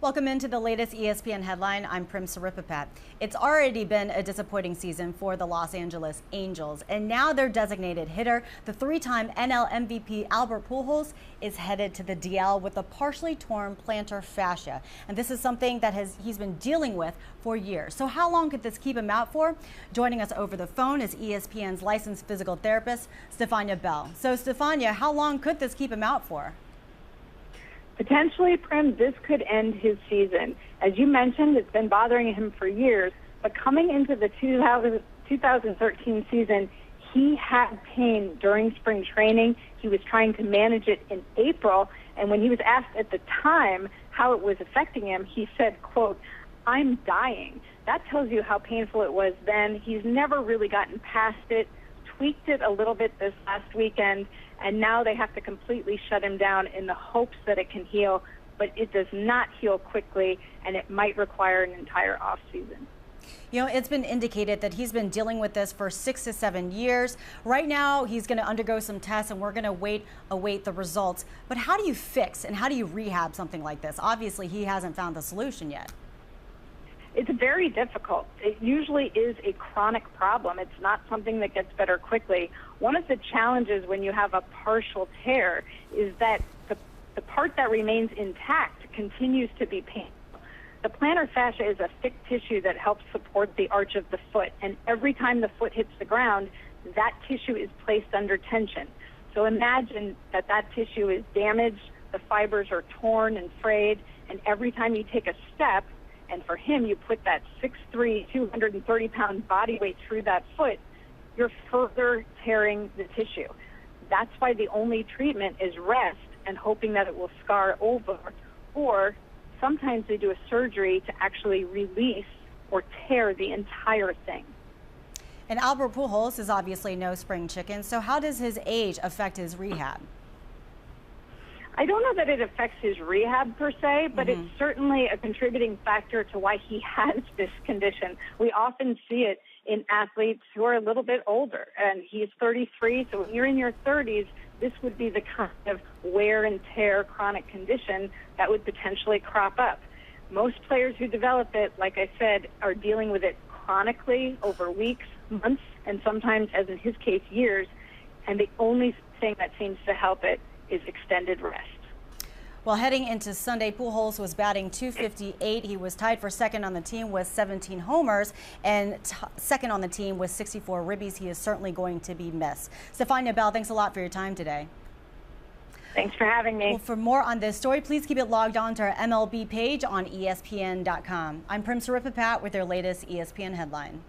Welcome into the latest ESPN headline. I'm Prim Saripapat. It's already been a disappointing season for the Los Angeles Angels, and now their designated hitter, the three-time NL MVP Albert Pujols, is headed to the DL with a partially torn plantar fascia. And this is something that he's been dealing with for years. So how long could this keep him out for? Joining us over the phone is ESPN's licensed physical therapist, Stefania Bell. So Stefania, how long could this keep him out for? Potentially, Prim, this could end his season. As you mentioned, it's been bothering him for years, but coming into the 2013 season, he had pain during spring training. He was trying to manage it in April, and when he was asked at the time how it was affecting him, he said, quote, "I'm dying." That tells you how painful it was then. He's never really gotten past it, tweaked it a little bit this last weekend, and now they have to completely shut him down in the hopes that it can heal, but it does not heal quickly, and it might require an entire off season. You know, it's been indicated that he's been dealing with this for 6 to 7 years. Right now, he's going to undergo some tests, and we're going to await the results. But how do you fix and how do you rehab something like this? Obviously, he hasn't found the solution yet. It's very difficult. It usually is a chronic problem. It's not something that gets better quickly. One of the challenges when you have a partial tear is that the part that remains intact continues to be painful. The plantar fascia is a thick tissue that helps support the arch of the foot, and every time the foot hits the ground, that tissue is placed under tension. So imagine that that tissue is damaged, the fibers are torn and frayed, and every time you take a step, and for him, you put that 6'3", 230-pound body weight through that foot, you're further tearing the tissue. That's why the only treatment is rest and hoping that it will scar over, or sometimes they do a surgery to actually release or tear the entire thing. And Albert Pujols is obviously no spring chicken, so how does his age affect his rehab? I don't know that it affects his rehab per se, but it's certainly a contributing factor to why he has this condition. We often see it in athletes who are a little bit older, and he's 33, so when you're in your 30s, this would be the kind of wear and tear chronic condition that would potentially crop up. Most players who develop it, like I said, are dealing with it chronically over weeks, months, and sometimes, as in his case, years, and the only thing that seems to help it is extended rest. Well, heading into Sunday, Pujols was batting .258. He was tied for second on the team with 17 homers and second on the team with 64 ribbies. He is certainly going to be missed. Stefania Bell, thanks a lot for your time today. Thanks for having me. Well, for more on this story, please keep it logged on to our MLB page on ESPN.com. I'm Prim Saripapat with your latest ESPN headline.